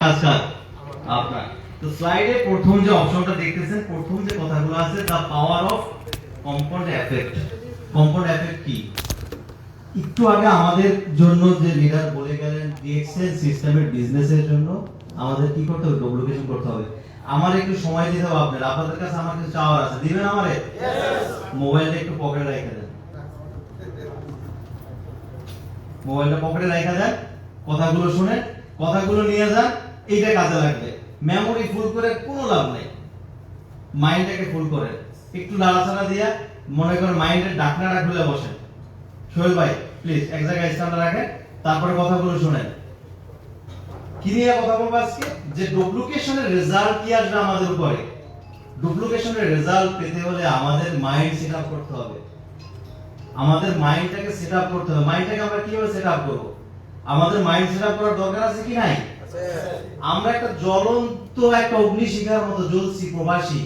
আচ্ছা আপনার তো স্লাইডে প্রথম যে অপশনটা দেখতেছেন, প্রথম যে কথাগুলো আছে, the power of compound effect. Compound effect কি? একটু আগে আমাদের জন্য যে লিডার বলে গেলেন, ডিএক্সএল সিস্টেমের বিজনেসের জন্য আমাদের কি করতে হবে? ডুপ্লিকেশন করতে হবে। আমার একটু সময় দিতে হবে আপনাদের কাছে আমার কিছু চাওয়ার আছে, দিবেন আমারে? মোবাইলটা একটু পকেটে রেখে দেন, মোবাইলটা পকেটে রেখে দেন, কথাগুলো শুনে কথাগুলো নিয়ে যান, এইটা কাজে লাগবে। মেমোরি ফুল করে কোনো লাভ নেই, মাইন্ডটাকে ফুল করে একটু নাড়াচাড়া দিয়া মনে করেন মাইন্ডের ডাকনাটা খুলে বসেন। সোহেল ভাই প্লিজ এক জায়গায় স্ট্যান্ড রাখেন, তারপরে কথাগুলো শুনেন। কি নিয়ে কথা বলবো আজকে? যে ডুপ্লিকেশনের রেজাল্ট কি আসবে আমাদের উপরে। ডুপ্লিকেশনের রেজাল্ট পেতে হলে আমাদের মাইন্ড সেট আপ করতে হবে, আমাদের মাইন্ডটাকে সেট আপ করতে হবে। মাইন্ডটাকে আমরা কিভাবে সেট আপ করব? আমাদের মাইন্ড সেট আপ করার দরকার আছে কি নাই? আমরা একটা জ্বলন্ত একটা অগ্নিশিখার মতো জ্বলছি, প্রবাসী।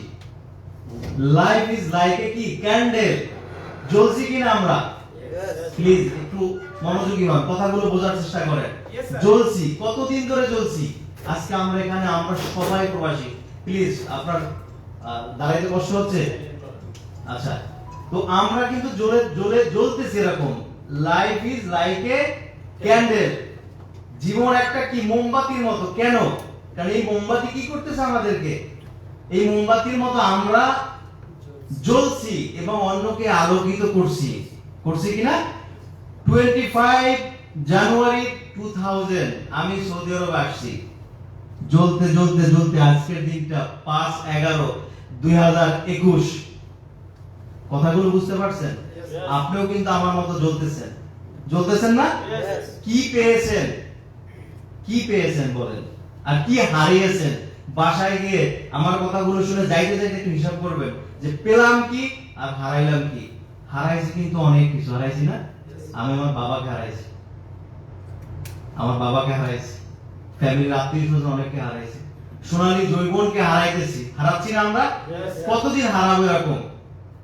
লাইফ ইজ লাইক এ কি ক্যান্ডেল, জ্বলছি কিনা আমরা? প্লিজ একটু মনোযোগী হন, কথাগুলো বোঝার চেষ্টা করেন। জ্বলছি, কতদিন ধরে জ্বলছি? আজকে আমরা এখানে আমরা সবাই প্রবাসী। প্লিজ আপনার দাঁড়াইতে কষ্ট হচ্ছে? আচ্ছা, তো আমরা কিন্তু জ্বলে জ্বলে জ্বলতেছি এরকম। Life is like a candle, জীবন একটা কি মোমবাতির মতো। কেন? কারণ এই মোমবাতি কি করতেছে আমাদেরকে? এই মোমবাতির মতো আমরা জ্বলছি এবং অন্যকে আলোকিত করছি। করছি কিনা? 25 জানুয়ারি 2000 আমি সৌদি আরব আসছি। জ্বলতে জ্বলতে জ্বলতে আজকের দিনটা 5/11/2021। কথাগুলো বুঝতে পারছেন? আপনিও কিন্তু আমার মতো জ্বলতেছেন, জ্বলতেছেন না? কি পেয়েছেন? কি পেয়েছেন বলেন, আর কি হারিয়েছেন? বাসায় গিয়ে আমার কথাগুলো শুনে যাইতে যাইতে একটু হিসাব করবেন যে পেলাম কি আর হারাইলাম কি। হারাইছি কিন্তু অনেক কিছু, হারাইছি না? আমি আমার বাবাকে হারাইছি, আমার বাবাকে হারাইছি, ফ্যামিলির আত্মীয় স্বজন অনেককে হারাইছি, সোনালী জৈবনকে হারাইতেছি। হারাচ্ছি না আমরা? কতদিন হারাবো এরকম?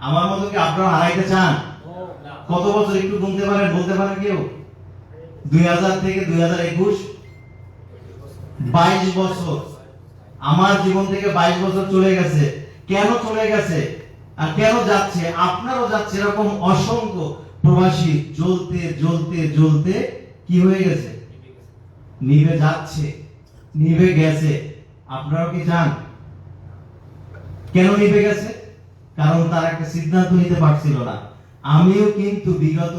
আমার মতো কি আপনারা হারাইতে চান? কত বছর একটু গুনতে পারেন, বলতে পারেন কেউ? 2000 থেকে 2021 22 বছর। আমার জীবন থেকে 22 বছর চলে গেছে। কেন চলে গেছে আর কেন যাচ্ছে? আপনারও যাচ্ছে এরকম অসংখ্য প্রবাসী জ্বলতে জ্বলতে জ্বলতে কি হয়ে গেছে? নিভে যাচ্ছে, নিভে গেছে। আপনারাও কি চান? কেন নিভে গেছে? কারণ তার একটা সিদ্ধান্ত নিতে পারছিল না। আমিও কিন্তু বিগত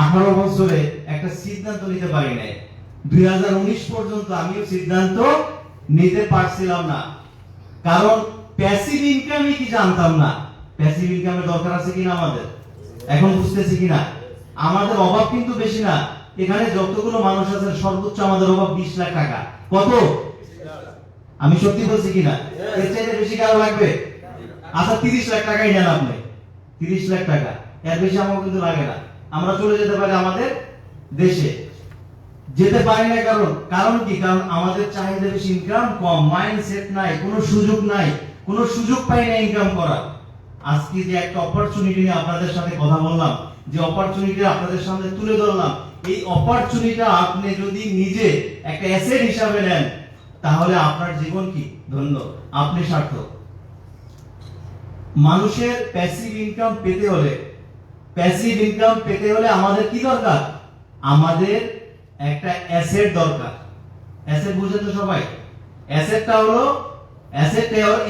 18 বছরে একটা সিদ্ধান্ত নিতে পারি নাই। 2019 পর্যন্ত আমিও সিদ্ধান্ত নিতে পারছিলাম না, কারণ প্যাসিভ ইনকামই কি জানতাম না। প্যাসিভ ইনকামের দরকার আছে কিনা আমাদের, এখন বুঝতেছি কিনা? আমাদের অভাব কিন্তু বেশি না। এখানে যতগুলো মানুষ আছে সর্বোচ্চ আমাদের অভাব 20 লাখ টাকা। কত? আমি সত্যি বলছি কিনা? এর চাইতে বেশি কারো লাগবে? আচ্ছা 30 লাখ টাকাই নেন আপনি, 30 লাখ টাকা, এর বেশি আমার কিন্তু লাগে না। আমরা চলে যেতে পারি আমাদের দেশে, যেতে পারি না। কারণ কি? কারণ আমাদের চাহিদা বেশি, ইনকাম কম, মাইন্ডসেট নাই, কোনো সুযোগ নাই, কোনো সুযোগ পাই না ইনকাম করার। আজকে যে একটা অপরচুনিটি নিয়ে আপনাদের সাথে কথা বললাম, যে অপরচুনিটি আপনাদের সামনে তুলে ধরলাম, এই অপরচুনিটিটা আপনি যদি নিজে একটা অ্যাসেট হিসাবে নেন, তাহলে আপনার জীবন কি ধন্য, আপনি সার্থক। মানুষের প্যাসিভ ইনকাম পেতে হলে, প্যাসিভ ইনকাম পেতে হলে আমাদের কি দরকার? আমাদের একটা অ্যাসেট দরকার। অ্যাসেট বুঝেন তো সবাই? অ্যাসেটটা হলো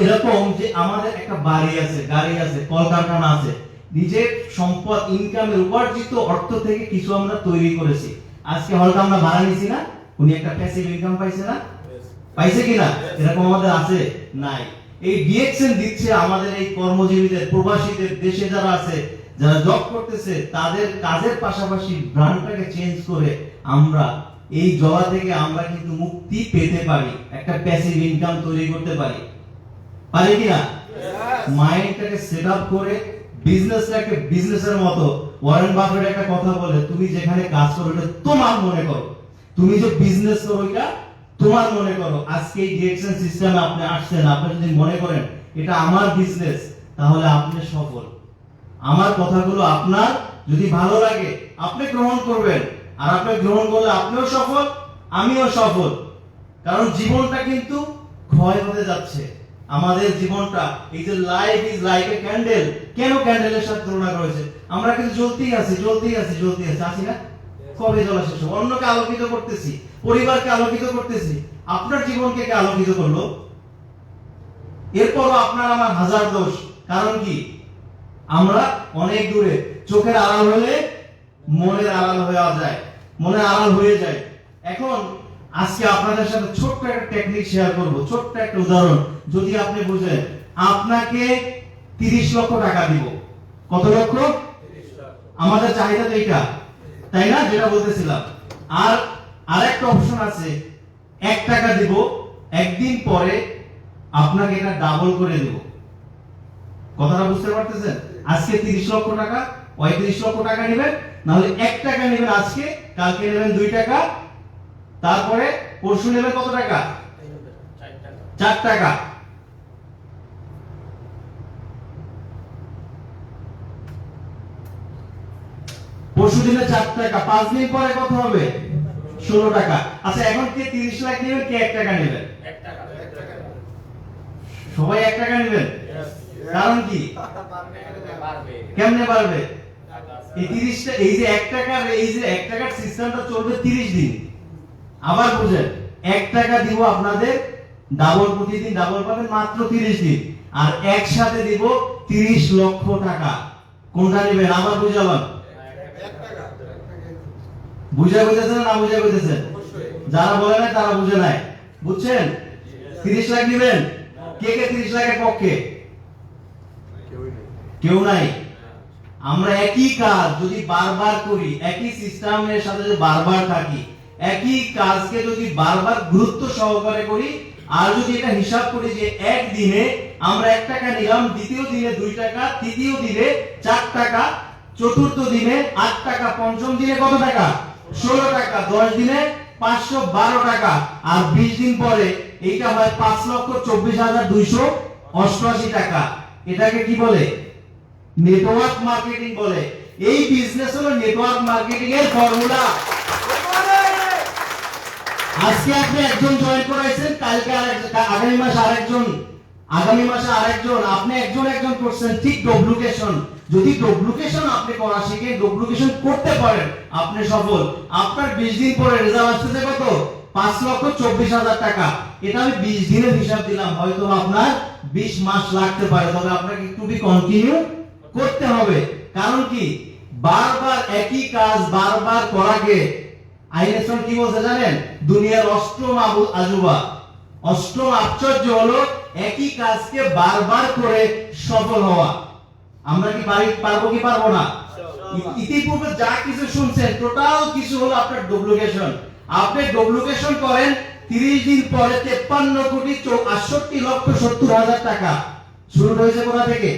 এরকম যে আমাদের একটা বাড়ি আছে, গাড়ি আছে, কলকারখানা আছে, নিজের সম্পদ, ইনকামের উপার্জিত অর্থ থেকে কিছু আমরা তৈরি করেছি। আজকে হয়তো আমরা ভাড়া নিছি না, উনি একটা প্যাসিভ ইনকাম পাইছে না? পাইছে কিনা? এরকম আমাদের আছে? নাই। এই ডিএক্সএন দিচ্ছে আমাদের এই কর্মজীবীদের, প্রবাসীদের, দেশে যারা আছে, যারা জব করতেছে, তাদের কাজের পাশাপাশি ব্র্যান্ডটাকে চেঞ্জ করে আমরা এই জবা থেকে আমরা কিন্তু মুক্তি পেতে পারি, একটা প্যাসিভ ইনকাম তৈরি করতে পারি। পারি কিনা? মাইন্ডটাকে সেট আপ করে বিজনেসটাকে বিজনেসের মতো। ওয়ারেন বাফেট একটা কথা বলে, তুমি যেখানে কাজ করো এটা তোমার মনে করো, তুমি যে বিজনেস করো এটা তোমার মনে করো। আজকে এই ডিএক্সএন সিস্টেমে আপনি আসছেন, আপনি যদি মনে করেন এটা আমার বিজনেস, তাহলে আপনি সফল। আমার কথাগুলো আপনার যদি ভালো লাগে আপনি গ্রহণ করবেন, আর আপনি গ্রহণ করলে আপনিও সফল, আমিও সফল। কারণ জীবনটা কিন্তু ক্ষয় হতে যাচ্ছে। আমাদের জীবনটা, এই যে life is like a candle, কেন ক্যান্ডেলের সাথে তুলনা করেছে? আমরা কিন্তু জ্বলতেই আছি আছি না? কবে জ্বলা শেষ হবে? অন্যকে আলোকিত করতেছি, পরিবারকে আলোকিত করতেছি, আপনার জীবনকে কে আলোকিত করলো? এরপরও আপনার আমার হাজার দোষ। কারণ কি? আমরা অনেক দূরে, চোখের আড়াল হলে মনের আড়াল হয়ে যায়, মনের আড়াল হয়ে যায়। এখন আজকে আপনাদের সাথে ছোট্ট একটা টেকনিক শেয়ার করব, ছোট্ট একটা উদাহরণ। যদি আপনি বুঝেন, আপনাকে 30 লক্ষ টাকা দিব। কত লক্ষ? 30 লাখ। আমাদের চাহিদা তো এইটা, তাই না? যেটা বলতেছিলাম। আর আরেকটা অপশন আছে, 1 টাকা দিব, একদিন পরে আপনাকে এটা ডাবল করে দেব। কথাটা বুঝতে পারতেছেন? আজকে 30 লক্ষ টাকা, 35 লক্ষ টাকা নেবেন, নাহলে 1 টাকা নেবেন আজকে, কালকে নেবেন 2 টাকা, তারপরে পরশু নেবেন কত টাকা? 4 টাকা। পরশু দিনে 4 টাকা, 5 দিন পরে কত হবে? 16 টাকা। আচ্ছা, এখন কে 30 লাখ নেবেন, কে 1 টাকা নেবেন? 1 টাকা। সবাই 1 টাকা নেবেন। কারণ কি? কেমনে পারবে? এই 30টা, এই যে 1 টাকার, এই যে 1 টাকার সিস্টেমটা চলবে 30 দিন। আবার বুঝেন, 1 টাকা দিব আপনাদের, ডাবল, প্রতিদিন ডাবল পাবেন মাত্র 30 দিন। আর একসাথে দিব 30 লক্ষ টাকা। কোনটা নেবেন? আবার বুঝালাম। বুঝেছেন না বুঝেছেন? যারা বলে না তারা বুঝে নাই। বুঝছেন? 30 লাখ নেবেন? কে কে 30 লাখের পক্ষে? কেউ নাই। আমরা একই কাজ যদি বারবার করি, একই সিস্টেমের সাথে যদি বারবার থাকি, একই কাজকে যদি বারবার গুরুত্ব সহকারে করি, আর যদি এটা হিসাব করি যে একদিনে আমরা 1 টাকা নিলাম, দ্বিতীয় দিনে 2 টাকা, তৃতীয় দিনে 4 টাকা, চতুর্থ দিনে 8 টাকা, পঞ্চম দিনে কত টাকা? 16 টাকা, 10 দিনে 512 টাকা, আর 20 দিন পরে এইটা হয় 5,24,288 টাকা। এটাকে কি বলে? নেটওয়ার্ক মার্কেটিং বলে। এই বিজনেস হলো নেটওয়ার্ক মার্কেটিং এর ফর্মুলা। আজকে আপনি একজন জয়েন করাইছেন, কালকে আগামী মাসে আরেকজন, আগামী মাসে আরেকজন, আপনি একজন করছেন। ঠিক ডুপ্লিকেশন, যদি ডুপ্লিকেশন আপনি করা শিখে, ডুপ্লিকেশন করতে পারেন, আপনি সফল। আপনার 20 দিন পরে রেজাল্ট আসতেছে কত? 5,24,000 টাকা। এটা আমি 20 দিনের হিসাব দিলাম, হয়তো আপনার 20 মাস লাগতে পারে, তবে আপনাকে একটু কন্টিনিউ করতে হবে। কারণ কি? বারবার একই কাজ বারবার করাকে আইনস্টাইন কি বলছে জানেন? দুনিয়ার অষ্টম আজুবা, অষ্টম আশ্চর্য হলো একই কাজকে বারবার করে সফল হওয়া। আমরা কি পারবো কি পারবো না? ইতিপূর্বে যা কিছু শুনছেন টোটাল কিছু হলো আপনার ডুপ্লিকেশন। আপনি ডুপ্লিকেশন করেন, 30 দিন পরে 53,68,70,000 টাকা। শুরু হয়েছে কোথা থেকে?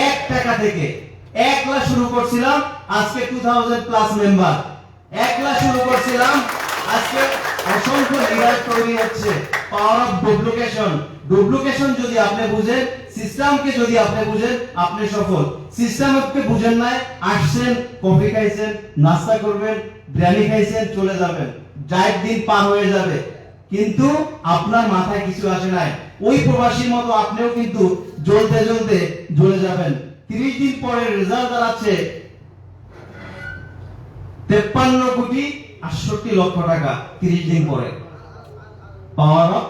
1 টাকা থেকে। 1 লাখ শুরু করছিলাম, আজকে 2000 প্লাস মেম্বার। 1 লাখ শুরু করছিলাম, আজকে অসংখ্য লিডার তৈরি হচ্ছে। Power of duplication. ডুপ্লিকেশন যদি আপনি বুঝেন, সিস্টেমকে যদি আপনি বুঝেন, আপনি সফল। সিস্টেমকে বুঝেন না, আসছেন, কফি খাইছেন, নাস্তা করবেন, বিরিয়ানি খাইছেন, চলে যাবেন, যাই দিন পার হয়ে যাবে, কিন্তু আপনার মাথায় কিছু আসে নাই। ওই প্রবাসীর মতো আপনিও কিন্তু জ্বলতে জ্বলতে জ্বলে যাবেন। 30 দিন পরে রেজাল্ট দাঁড়াচ্ছে 53,68,00,000 টাকা। 30 দিন পরে। Power of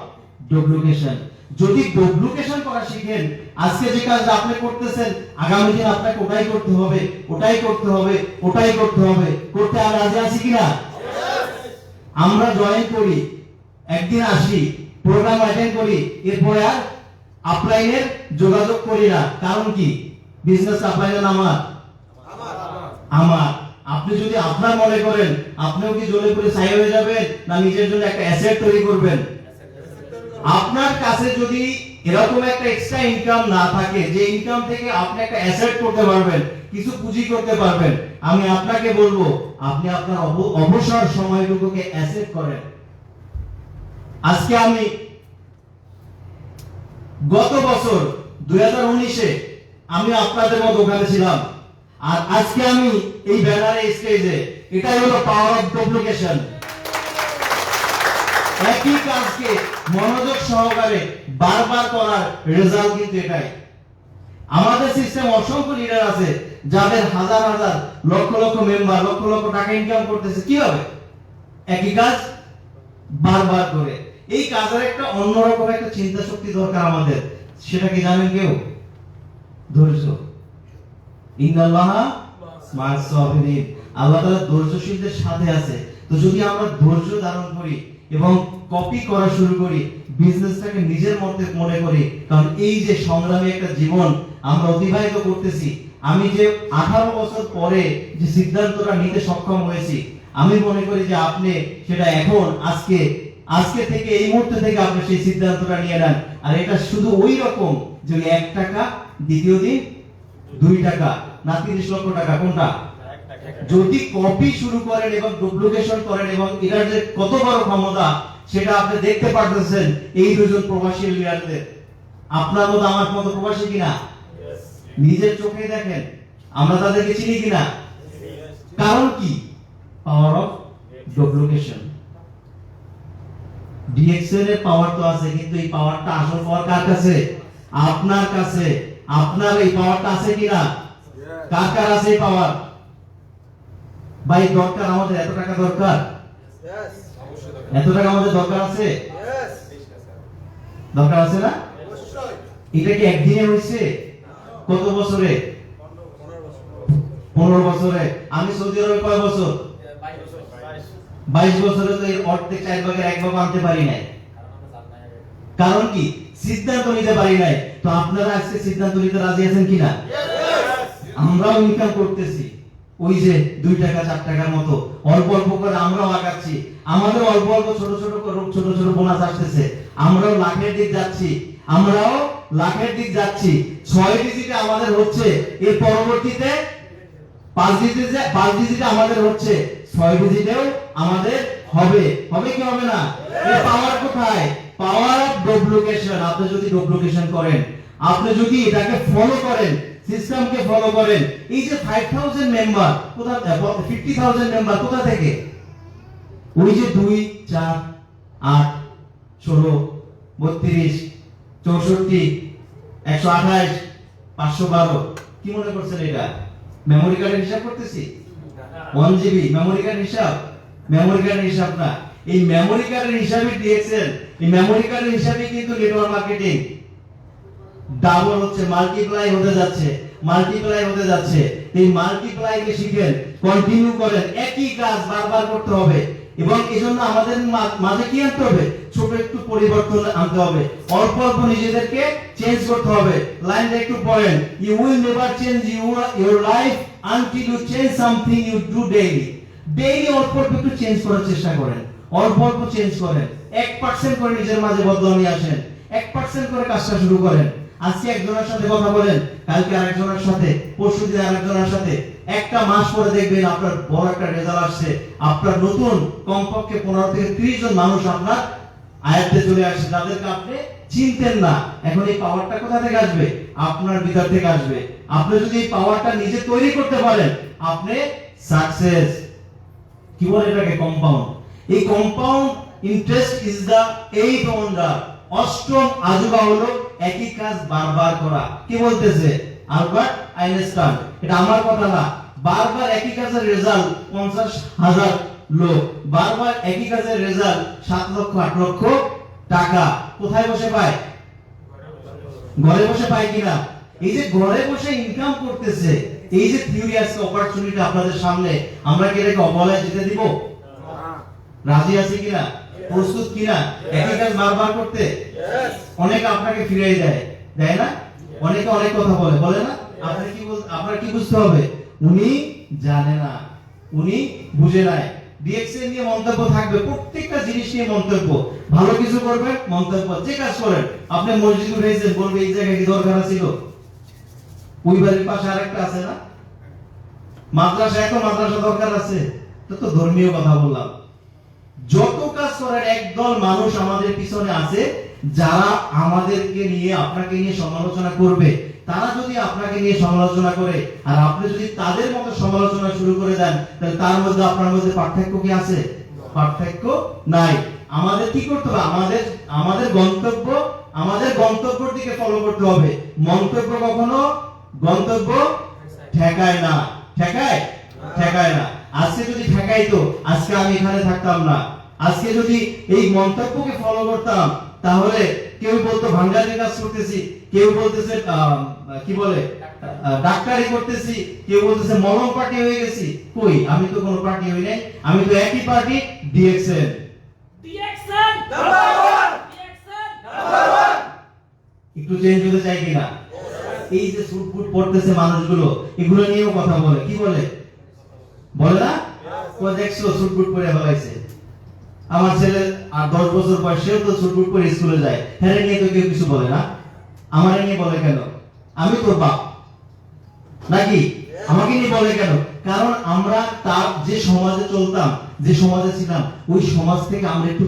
duplication. যদি ডুপ্লিকেশন করা শিখেন, আজকে যে কাজ আপনি করতেছেন, আগামী দিন আপনাকে ওটাই করতে হবে, ওটাই করতে হবে, ওটাই করতে হবে। করতে আর রাজি আছি কিনা? আমরা জয়েন করি, একদিন আসি, প্রোগ্রাম অ্যাটেন্ড করি, এরপরে আর আপলাইনের যোগাযোগ করি না। কারণ কি? বিজনেস আপলাইনের আমার। আপনি যদি আপনার মনে করেন, আপনিও কি জ্বলে পুড়ে ছাই হয়ে যাবেন, না নিজের জন্য একটা অ্যাসেট তৈরি করবেন? আপনার কাছে যদি এরকম একটা এক্সট্রা ইনকাম না থাকে, যে ইনকাম থেকে আপনি একটা অ্যাসেট করতে পারবেন, কিছু পুঁজি করতে পারবেন, আমি আপনাকে বলবো আপনি আপনার অবসর সময়টুকুকে অ্যাসেট করেন। আজকে আমি গত বছর 2019-এ আমি আপনাদের মতো ওখানে ছিলাম, আর আজকে আমি এই ব্যানারে স্টেজে। এটাই হলো পাওয়ার অফ ডুপ্লিকেশন। একই কাজকে মনোযোগ সহকারে বারবার করার রেজাল্ট কিন্তু এটাই। আমাদের সিস্টেম অসংখ্য লিডার আছে যাদের হাজার হাজার লক্ষ লক্ষ মেম্বার লক্ষ লক্ষ টাকা ইনকাম করতেছে কিভাবে? একই কাজ বারবার করে। এই কাজের একটা অন্যরকম একটা চিন্তা শক্তি দরকার আমাদের, সেটা কি জানেন কেউ? ধৈর্য। ইন্নাল্লাহা মা'আস সাবিরিন, আল্লাহ তাআলা ধৈর্যশীলদের সাথে আছে। তো যদি আমরা ধৈর্য ধারণ করি এবং কপি করা শুরু করি, বিজনেসটাকে নিজের মধ্যে মনে করি, কারণ এই যে সংগ্রামী একটা জীবন আমরা অতিবাহিত করতেছি, আমি যে 18 বছর পরে যে সিদ্ধান্তটা নিতে সক্ষম হয়েছি, আমি মনে করি যে আপনি সেটা এখন আজকে থেকে এই মুহূর্ত থেকে আপনি সেই সিদ্ধান্তটা নিয়ে নেন। আর এটা শুধু ওই রকম যে 1 টাকা দ্বিতীয় দিন 2 টাকা না 30 লক্ষ টাকা, কোনটা? যদি কপি শুরু করেন এবং ডুপ্লিকেশন করেন এবং এটার যে কত বড় ক্ষমতা সেটা আপনি দেখতে পারতেছেন এই দুজন প্রবাসী লিডারদের। আপনার মতো আমার মতো প্রবাসী কিনা? নিজের চোখে দেখেন আমরা তাদেরকে চিনি কিনা? কারণ কি? Power of duplication. ডিএক্সএল এর পাওয়ার তো আছে, কিন্তু এই পাওয়ারটা আসল পাওয়ার কার কাছে? আপনার কাছে। আপনার এই পাওয়ারটা আছে কিনা? কার কার আছে এই পাওয়ার? ভাই দরকার আমাদের এত টাকা দরকার? এত টাকা আমাদের দরকার আছে? দরকার আছে না? এটা কি একদিনে হয়েছে? কত বছরে? 15 বছরে। আমি সৌদি আরবে কয় বছর? 22 বছরে তো এর অর্ধেক 4 ভাগের 1 ভাগ আনতে পারি নাই। কারণ কি? সিদ্ধান্ত নিতে পারি নাই। তো আপনারা আজকে সিদ্ধান্ত নিতে রাজি আছেন কিনা? আমরাও ইনকাম করতেছি ওই যে 2 টাকা 4 টাকার মতো অল্প অল্প করে আমরাও আগাচ্ছি। আমাদের অল্প অল্প ছোট ছোট বোনাস আসতেছে, আমরাও লাখের দিক যাচ্ছি। 6 ডিজিটে আমাদের হচ্ছে, এর পরবর্তীতে 5 ডিজিটে আমাদের হচ্ছে, 6 ডিজিটেও আমাদের হবে কি হবে না? এর পাওয়ার কোথায়? Power of duplication. আপনি যদি ডুপ্লিকেশন করেন, আপনি যদি এটাকে ফলো করেন, সিস্টেমকে ফলো করেন, এই যে 5000 মেম্বার কোথা থেকে? 50000 মেম্বার কোথা থেকে? ওই যে 2 4 8 16 32 64 128 512। কি মনে করছেন এটা মেমরি কার্ডের হিসাব করতেছি? 1 জিবি মেমরি কার্ডের হিসাব? মেমরি কার্ডের হিসাব না, এই মেমরি কার্ডের হিসাবই ডিএক্সএল। এই মেমরি কার্ডের হিসাবই কিন্তু নেটওয়ার্ক মার্কেটিং ডাবল হচ্ছে, মাল্টিপ্লাই হতে যাচ্ছে। এই মাল্টিপ্লাইকে শিখেন, কন্টিনিউ করেন, একই কাজ বারবার করতে হবে। এবং এজন্য আমাদের মাঝে কি আনতে হবে? ছোট একটু পরিবর্তন আনতে হবে, অল্প অল্প নিজেদেরকে চেঞ্জ করতে হবে। লাইনটা একটু পড়েন, you will never change your life until you change something you do daily অল্প অল্প একটু চেঞ্জ করার চেষ্টা করেন, অল্প অল্প চেঞ্জ করেন। 1% করে নিজের মাঝে বদলাও নিয়ে আসেন, 1% করে কাজটা শুরু করেন। আজকে একজনের সাথে কথা বলেন, কালকে আরেকজনের সাথে, পরশুদিন আরেকজনের সাথে। একটা মাস পরে দেখবেন আপনার বড় একটা রেজাল্ট আসছে। আপনার নতুন কমপক্ষে 15 থেকে 30 জন মানুষ আপনার আয়ত্তে চলে আসছে, যাদেরকে আপনি চিনতেন না। এখন এই পাওয়ারটা কোথা থেকে আসবে? আপনার ভিতর থেকে আসবে। আপনি যদি এই পাওয়ারটা নিজে তৈরি করতে পারেন, আপনি সাকসেস। কি বলে এটাকে? কম্পাউন্ড। এই compound interest is the 8th wonder. অষ্টম আজুবা হলো একই কাজ বারবার করা। কি বলতেছে? Albert Einstein. এটা আমার কথা না। বারবার একই কাজের রেজাল্ট 50,000 লোক, বারবার একই কাজের রেজাল্ট 7 লক্ষ 8 লক্ষ টাকা কোথায় বসে পায়? ঘরে বসে পায় কিনা? এই যে ঘরে বসে ইনকাম করতেছে, এই যে থিওরি আজকে অপরচুনিটি আপনাদের সামনে, আমরা কি এটাকে অবহেলায় যেতে দিব? রাজি আছি কিনা? প্রস্তুত কিনা একই কাজ বারবার করতে? অনেকে আপনাকে ফিরিয়ে দেয় না? অনেকে অনেক কথা বলে না? আপনার কি বুঝতে হবে? উনি জানে না, উনি বুঝে নাই। ডিএক্সএল নিয়ে মন্তব্য থাকবে, প্রত্যেকটা জিনিস নিয়ে মন্তব্য। ভালো কিছু করবেন মন্তব্য, যে কাজ করেন। আপনি মসজিদ উঠেছেন, বলবে এই জায়গায় কি দরকার ছিল? ওই বাড়ির পাশে আরেকটা আছে না? মাদ্রাসা দরকার আছে? তো ধর্মীয় কথা বললাম। যত কাজ করেন, একদল মানুষ আমাদের পিছনে আছে যারা আমাদেরকে নিয়ে, আপনাকে নিয়ে সমালোচনা করবে। তারা যদি আপনাকে নিয়ে সমালোচনা করে আর আপনি যদি তাদের মতো সমালোচনা শুরু করে দেন, তাহলে তার মধ্যে আপনার মধ্যে পার্থক্য কি আছে? পার্থক্য নাই। আমাদের কি করতে হবে? আমাদের গন্তব্যের দিকে ফলো করতে হবে। মন্তব্য কখনো গন্তব্য ঠেকায় না। ঠেকায় না। আজকে যদি ঠেকাইতো, আজকে আমি এখানে থাকতাম না। আজকে যদি এই মন্তব্যকে ফলো করতাম, তাহলে কেউ বলতো ভাঙ্গারির কাজ করতেছি, কেউ বলতেছে কি বলে ডাক্তারি করতেছি, কেউ বলতেছে মলম পার্টি হয়ে গেছি। কই, আমি তো কোনো পার্টি হই নাই, আমি তো একই পার্টি, ডিএক্সএন নাম্বার 1। একটু চেঞ্জ হতে চাই কিনা? এই যে স্যুট বুট পড়তেছে মানুষগুলো, এগুলো নিয়েও কথা বলে। কি বলে না? তো দেখছো স্যুট বুট পরে ফেলাইছে। আমার ছেলে আর 10 বছর বয়সেও তো স্যুট বুট পরে স্কুলে যায়, হ্যাঁ নিয়ে তো কেউ কিছু বলে না। আমারে নিয়ে বলে কেন? আমি তোর বাপ নাকি? আমাকে নিয়ে বলে কেন? কারণ আমরা তার যে সমাজে চলতাম, যে সমাজে ছিলাম, ওই সমাজ থেকে আমরা একটু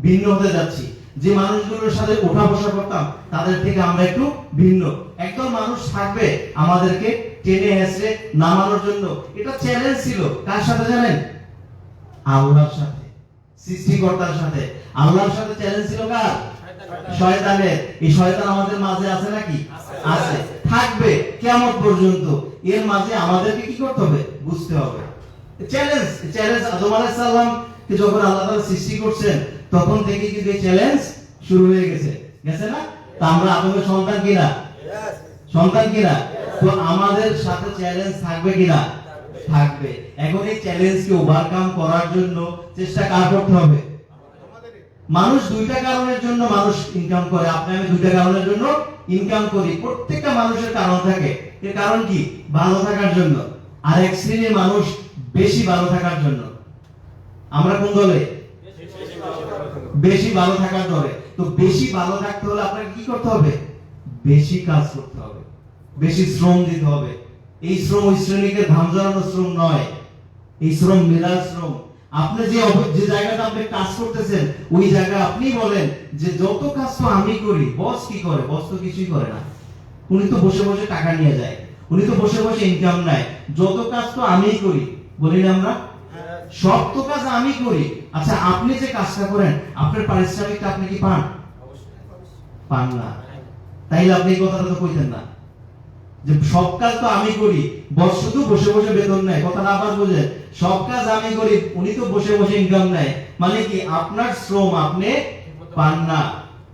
ভিন্ন হতে যাচ্ছি। যে মানুষগুলোর সাথে ওঠা বসা করতাম, তাদের থেকে আমরা একটু ভিন্ন। একদম মানুষ থাকবে আমাদেরকে টেনে হেসড়ে নামানোর জন্য। এটা চ্যালেঞ্জ ছিল কার সাথে জানেন? আল্লাহর সাথে, সৃষ্টিকর্তার সাথে। আল্লাহর সাথে চ্যালেঞ্জ ছিল কার? শয়তানের। এই শয়তান আমাদের মাঝে আছে নাকি? আছে, থাকবে কিয়ামত পর্যন্ত। এর মাঝে আমাদেরকে কি করতে হবে? বুঝতে হবে। চ্যালেঞ্জ আদম আলাইহিস সালাম কে যখন আল্লাহ তাআলা সৃষ্টি করছেন, তখন থেকে কিন্তু এই চ্যালেঞ্জ শুরু হয়ে গেছে না? তা আমরা আদমের সন্তান কিনা? তো আমাদের সাথে চ্যালেঞ্জ থাকবে কিনা? থাকবে। এখন এই চ্যালেঞ্জকে ওভারকাম করার জন্য চেষ্টা কার করতে হবে? মানুষ দুইটা কারণের জন্য মানুষ ইনকাম করে। আপনি আমি দুইটা কারণের জন্য ইনকাম করি। প্রত্যেকটা মানুষের কারণ থাকে। এর কারণ কি? ভালো থাকার জন্য। আর এক শ্রেণীর মানুষ বেশি ভালো থাকার জন্য। আমরা কোন দলে? বেশি ভালো থাকার দলে। তো বেশি ভালো থাকতে হলে আপনাকে কি করতে হবে? বেশি কাজ করতে হবে, বেশি শ্রম দিতে হবে। এই শ্রম ওই শ্রমিকের ঘাম ঝরানো শ্রম নয়, এই শ্রম মেলার শ্রম। আপনি যে জায়গাটা আপনি কাজ করতেছেন, ওই জায়গায় আপনি বলেন যে যত কাজ তো আমি করি, বস কি করে? বস তো কিছুই করে না। উনি তো বসে বসে টাকা নিয়ে যায়, উনি তো বসে বসে ইনকাম নেয়। যত কাজ তো আমিই করি, বলি না আমরা? সব তো কাজ আমি করি। আচ্ছা, আপনি যে কাজটা করেন, আপনার পারিশ্রমিকটা আপনি কি পান? পান না। তাইলে আপনি এই কথাটা তো কইতেন না যে সব কাজ তো আমি করি, বস শুধু বসে বসে বেতন নেয়। কথাটা আবার বুঝেন, সব কাজ আমি করি, উনি তো বসে বসে ইনকাম নেয়। মানে কি? আপনার শ্রম আপনি পান না।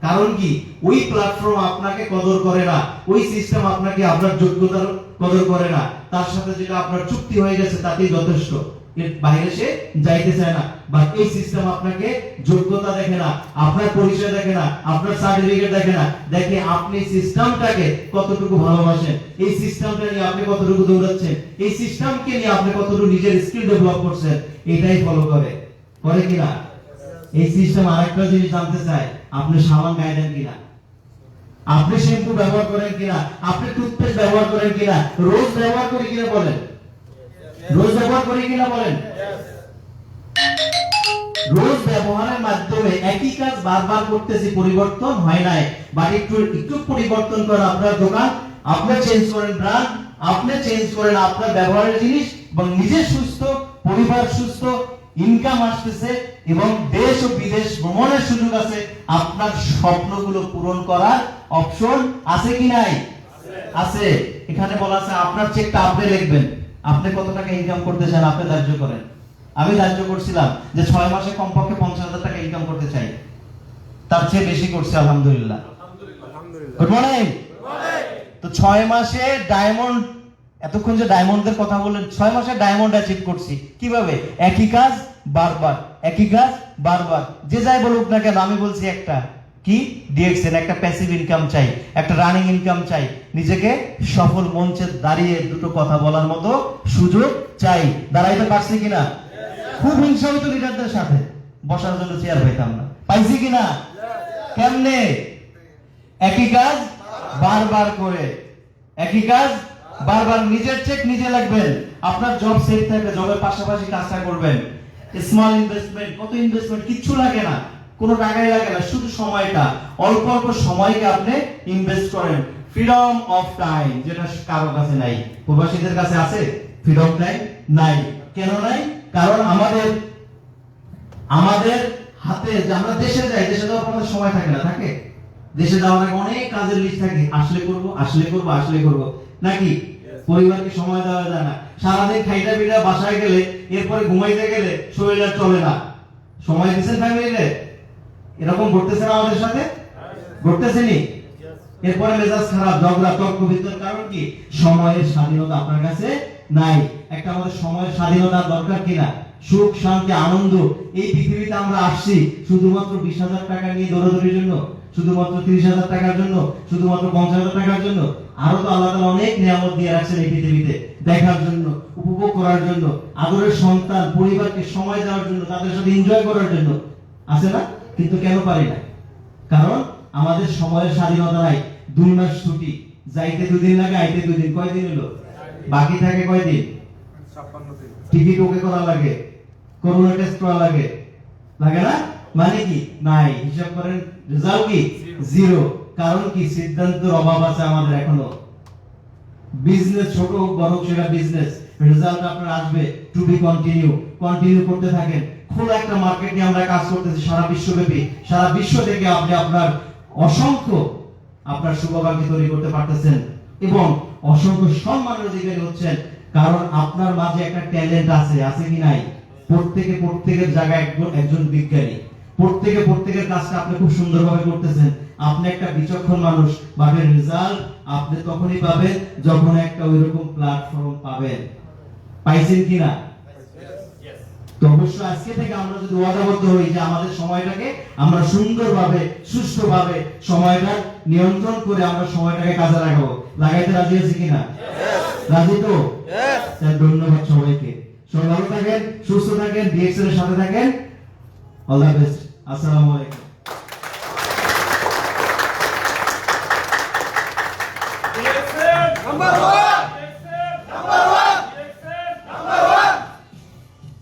কারণ কি? ওই প্ল্যাটফর্ম আপনাকে কদর করে না, ওই সিস্টেম আপনাকে আপনার যোগ্যতার কদর করে না। তার সাথে যেটা আপনার চুক্তি হয়ে গেছে তাতেই যথেষ্ট, এর বাইরে সে যাইতে চায় না। বা এই সিস্টেম আপনাকে যোগ্যতা দেখে না, আপনার পরিচয় দেখে না, আপনার সার্টিফিকেট দেখে না, দেখে আপনি সিস্টেমটাকে কতটুকু ভালোবাসেন, এই সিস্টেমটা নিয়ে আপনি কতটুকু দৌড়াচ্ছেন, এই সিস্টেমকে নিয়ে আপনি কতটুকু নিজের স্কিল ডেভেলপ করছেন, এটাই ফলো করে কিনা? এই সিস্টেম আরেকটা জিনিস জানতে চায়, আপনি সাবান গায়ে দেন কিনা, আপনি শ্যাম্পু ব্যবহার করেন কিনা, আপনি টুথপেস্ট ব্যবহার করেন কিনা, রোজ ব্যবহার করি কিনা বলেন? রোজ ব্যবহার করি কিনা বলেন? রোজ ব্যবহারের মাধ্যমে একই কাজ বারবার করতেছি, পরিবর্তন হয় নাই। বাট একটু পরিবর্তন করেন আপনার দোকান, আপনি চেঞ্জ করেন ব্র্যান্ড, আপনি চেঞ্জ করেন আপনার ব্যবহারের জিনিস, এবং নিজে সুস্থ, পরিবার সুস্থ, ইনকাম আসতেছে, এবং দেশ ও বিদেশ ভ্রমণের সুযোগ আছে। আপনার স্বপ্নগুলো পূরণ করার অপশন আছে কি নাই? আছে। এখানে বলা আছে আপনার চেকটা আপনি লিখবেন, আপনি কত টাকা ইনকাম করতে চান আপনি ধার্য করেন। আমি ধার্য করছিলাম যে 6 মাসে কমপক্ষে 50,000 টাকা ইনকাম করতে চাই, তার চেয়ে বেশি করছি আলহামদুলিল্লাহ। Good morning. তো 6 মাসে ডায়মন্ড, এতক্ষণ যে ডায়মন্ডের কথা বললেন, 6 মাসে ডায়মন্ড অ্যাচিভ করছি। কিভাবে? একই কাজ বারবার, একই কাজ বারবার। যে যাই বলুক না কেন, আমি বলছি একটা কি ডিএক্সএন, একটা প্যাসিভ ইনকাম চাই, একটা রানিং ইনকাম চাই, নিজেকে সফল মঞ্চে দাঁড়িয়ে দুটো কথা বলার মতো সুযোগ চাই। দাঁড়াইতে পারছি কিনা? খুব হিংসা হইতো লিডারদের সাথে, বসার জন্য চেয়ার পাইতাম না। পাইছি কিনা? কেমনে? একই কাজ বারবার করে, একই কাজ বারবার। নিজের চেক নিজে লাগবেন, আপনার জব সেট থাকবে, জবের পাশাপাশি কাজটা করবেন। স্মল ইনভেস্টমেন্ট, কত ইনভেস্টমেন্ট? কিচ্ছু লাগে না, কোনো টাকাই লাগে না, শুধু সময়টা, অল্প অল্প সময়কে আপনি ইনভেস্ট করেন। ফ্রিডম অফ টাইম, যেটা কারো কাছে নাই। প্রবাসীদের কাছে আছে ফ্রিডম টাইম? নাই। কেন নাই? কারণ আমাদের আমাদের হাতে যে আমরা দেশে যাই, দেশে যাওয়ার পর আমাদের সময় থাকে না, থাকে? দেশে যাওয়ার আগে অনেক কাজের লিস্ট থাকে, আসলে করব আসলে করব আসলে করব, নাকি? পরিবারকে সময় দেওয়া যায় না, সারাদিন খাইটা পিটা বাসায় গেলে এরপরে ঘুমাইতে গেলে শরীর আর চলে না। সময় দিচ্ছেন ফ্যামিলিতে? এরকম ঘটতেছে না আমাদের সাথে? ঘটতেছে নি? এরপরে মেজাজ খারাপ, ঝগড়া, তর্ক বিতর্ক, কারণ কি? সময়ের স্বাধীনতা আপনার কাছে নাই। একটা আমাদের সময়ের স্বাধীনতা দরকার কিনা? সুখ শান্তি আনন্দ, এই পৃথিবীতে আমরা আসছি শুধুমাত্র 20,000 টাকা নিয়ে দৌড়াদৌড়ির জন্য, শুধুমাত্র 30,000 টাকার জন্য, শুধুমাত্র 50,000 টাকার জন্য? আরো তো আল্লাহ তাআলা অনেক নিয়ামত দিয়ে রাখছেন এই পৃথিবীতে, দেখার জন্য, উপভোগ করার জন্য, আদরের সন্তান পরিবারকে সময় দেওয়ার জন্য, তাদের সাথে এনজয় করার জন্য, আছে না? কিন্তু কেন পারি না? কারণ আমাদের সময়ের স্বাধীনতা নাই। 2 মাস ছুটি, যাইতে 2 দিন লাগে, আইতে 2 দিন, কয় দিন হলো? বাকি থাকে কয় দিন? 56 দিন। টিকিট ওকে করা লাগে, করোনা টেস্ট করা লাগে, লাগে না? মানে কি? নাই। হিসাব করেন, রেজাল্ট কি? জিরো। কারণ কি? সিদ্ধান্তের অভাব আছে আমাদের এখনো। বিজনেস ছোট হোক বড় হোক, সেটা বিজনেস, রেজাল্ট আপনার আসবে। টু বি কন্টিনিউ করতে থাকেন। খোলা একটা মার্কেট নিয়ে আমরা কাজ করতেছি সারা বিশ্বব্যাপী। সারা বিশ্ব থেকে আপনি আপনার অসংখ্য আপনার শুভাকাঙ্ক্ষী তৈরি করতে পারতেছেন এবং অসংখ্য সম্মানের অধিকারী হচ্ছেন, কারণ আপনার মাঝে একটা ট্যালেন্ট আছে, আছে কি নাই? প্রত্যেকের জায়গায় একজন বিজ্ঞানী, প্রত্যেকের কাজটা আপনি খুব সুন্দরভাবে করতেছেন। আপনি একটা বিচক্ষণ মানুষ, ভাবে রেজাল্ট আপনি তখনই পাবেন যখন একটা ওইরকম প্ল্যাটফর্ম পাবেন। পাইছেন কিনা? তো অবশ্যই আজকে থেকে আমরা যদি ওয়াদাবদ্ধ হই যে আমাদের সময়টাকে আমরা সুন্দরভাবে সুষ্ঠুভাবে সময়টা নিয়ন্ত্রণ করে আমরা সময়টাকে কাজে লাগাবো। লাগাইতে রাজি আছি কিনা? রাজি তো? ধন্যবাদ সবাইকে। সবাই ভালো থাকেন, সুস্থ থাকেন, ডিএক্সএল এর সাথে থাকেন। All the best. আসসালামু আলাইকুম। Number 1